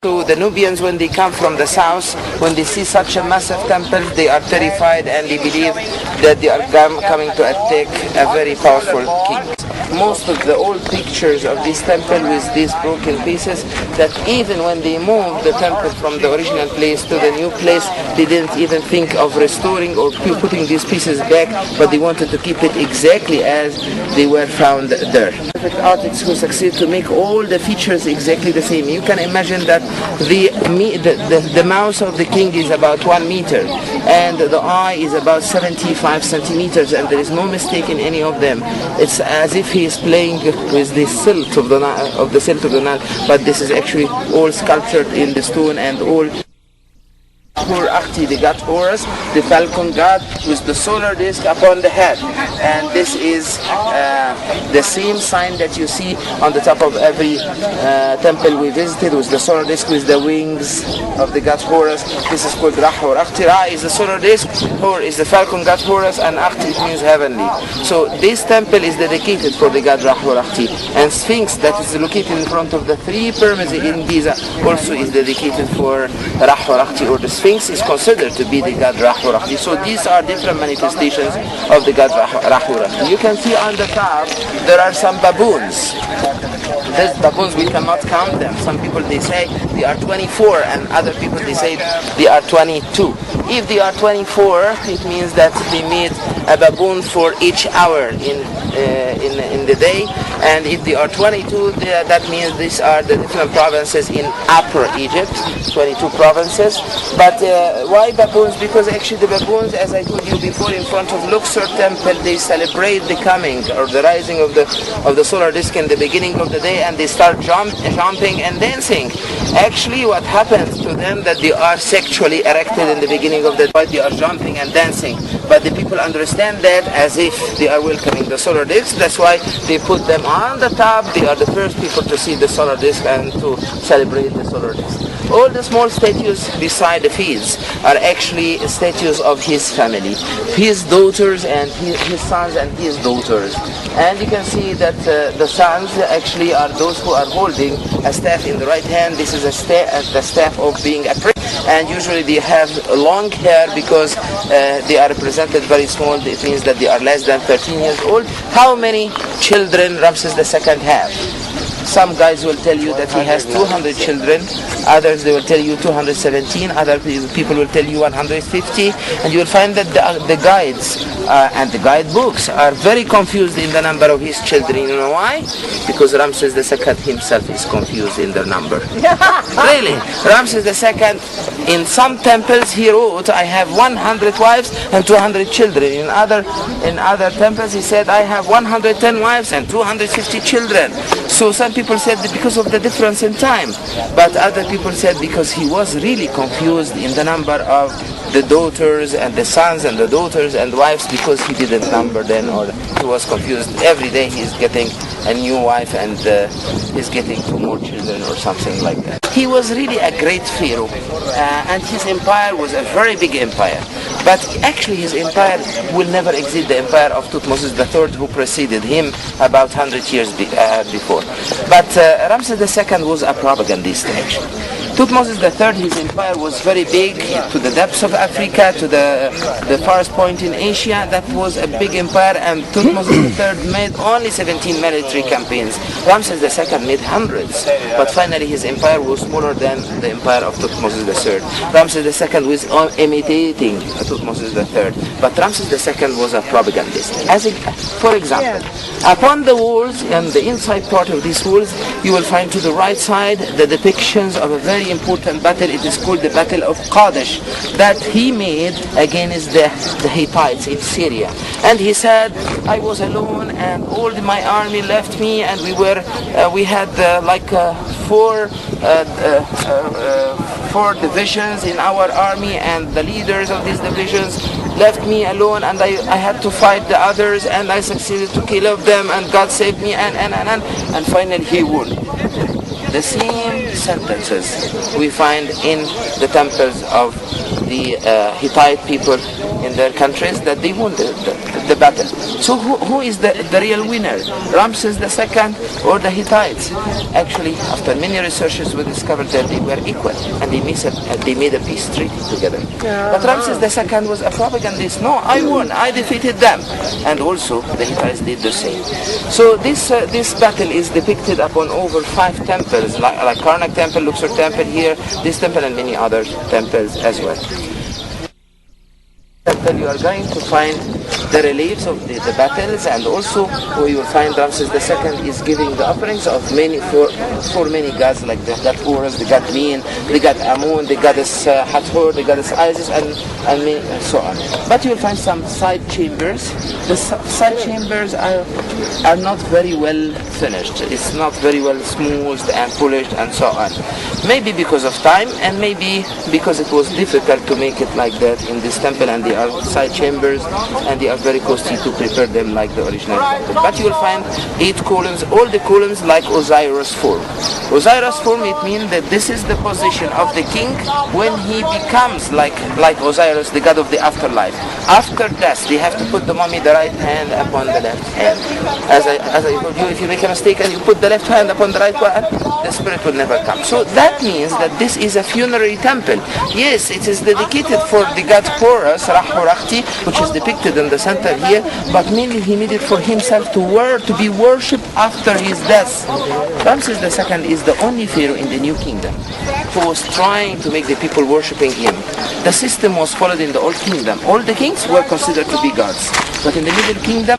So the Nubians, when they come from the south, when they see such a massive temple, they are terrified and they believe that they are coming to attack a very powerful king. Most of the old pictures of this temple with these broken pieces, that even when they moved the temple from the original place to the new place, they didn't even think of restoring or putting these pieces back, but they wanted to keep it exactly as they were found there. Perfect artists who succeed to make all the features exactly the same. You can imagine that the mouth of the king is about 1 meter and the eye is about 75 centimeters, and there is no mistake in any of them. It's as if he is playing with the silt of the Nile, but this is actually all sculptured in the stone, and all the god Horus, the falcon god with the solar disk upon the head, and this is the same sign that you see on the top of every temple we visited, with the solar disk with the wings of the god Horus. This is called Ra or Akhti. Ra is the solar disk, Hor is the falcon god Horus, and Akhti it means heavenly. So this temple is dedicated for the god Ra or Akhti, and Sphinx that is located in front of the 3 pyramids in Giza also is dedicated for Ra or Akhti, or the Sphinx is considered to be the god Ra or Akhti. So these are different manifestations of the god Ra or Akhti. You can see on the top there are some baboons. These baboons, we cannot count them. Some people they say they are 24, and other people they say they are 22. If they are 24, it means that they made a baboon for each hour in the day, and if they are 22, that means these are the different provinces in Upper Egypt, 22 provinces. But why baboons? Because actually the baboons, as I told you before, in front of Luxor temple, they celebrate the coming or the rising of the solar disk in the beginning of the day, and they start jumping and dancing. Actually, what happens to them that they are sexually erected in the beginning of the day, they are jumping and dancing. But the people understand that as if they are welcoming the solar disk. That's why they put them on the top. They are the first people to see the solar disk and to celebrate the solar disk. All the small statues beside the fields are actually statues of his family, his daughters and his sons and his daughters. And you can see that the sons actually are those who are holding a staff in the right hand. This is the staff of being a priest, and usually they have long hair because they are represented very small. It means that they are less than 13 years old. How many children Ramses II have? Some guys will tell you that he has 200 children, others they will tell you 217, other people will tell you 150, and you will find that the guides and the guidebooks are very confused in the number of his children. You know why? Because Ramses II himself is confused in the number. Really, Ramses II, in some temples he wrote, I have 100 wives and 200 children. In other temples he said, I have 110 wives and 250 children. So some people said that because of the difference in time, but other people said because he was really confused in the number of the daughters and the sons and the daughters and wives, because he didn't number them, or he was confused. Every day he's getting a new wife and he's getting 2 more children or something like that. He was really a great pharaoh, and his empire was a very big empire. But actually his empire will never exceed the empire of Thutmose III, who preceded him about 100 years before. But Ramses II was a propagandist actually. Thutmose III, his empire was very big, to the depths of Africa, to the farthest point in Asia. That was a big empire, and Thutmose III made only 17 military campaigns. Ramses II made hundreds, but finally his empire was smaller than the empire of Thutmose III. Ramses II was imitating Thutmose III, but Ramses II was a propagandist. For example, upon the walls and the inside part of these walls, you will find to the right side the depictions of a very important battle. It is called the Battle of Kadesh, that he made against the Hittites in Syria. And he said, I was alone and all my army left me, and we had four divisions in our army, and the leaders of these divisions left me alone, and I had to fight the others, and I succeeded to kill them, and God saved me, and finally he won. The same sentences we find in the temples of the Hittite people in their countries, that they won the the battle. So who is the real winner? Ramses II or the Hittites? Actually, after many researchers, we discovered that they were equal, and they made a peace treaty together. But Ramses II was a propagandist. No, I won. I defeated them, and also the Hittites did the same. So this battle is depicted upon over 5 temples, like Karnak Temple, Luxor Temple here, this temple, and many other temples as well. You are going to find the reliefs of the battles, and also you will find Ramses II is giving the offerings of many for many gods, like the god Horus, the god Min, the god Amun, the goddess Hathor, the goddess Isis, and so on. But you will find some side chambers. The side chambers are not very well finished. It's not very well smoothed and polished and so on. Maybe because of time, and maybe because it was difficult to make it like that in this temple, and they are side chambers, and they are very costly to prepare them like the original temple. But you will find 8 columns, all the columns like Osiris form. Osiris form, it means that this is the position of the king when he becomes like Osiris, the god of the afterlife. After death, they have to put the mummy the right hand upon the left hand. As I told you, if you make a mistake and you put the left hand upon the right one, the spirit will never come. So that means that this is a funerary temple. Yes, it is dedicated for the god Horus, which is depicted in the center here, but mainly he made it for himself to be worshipped after his death. Ramses II is the only pharaoh in the New Kingdom who was trying to make the people worshipping him. The system was followed in the Old Kingdom. All the kings were considered to be gods, but in the Middle Kingdom,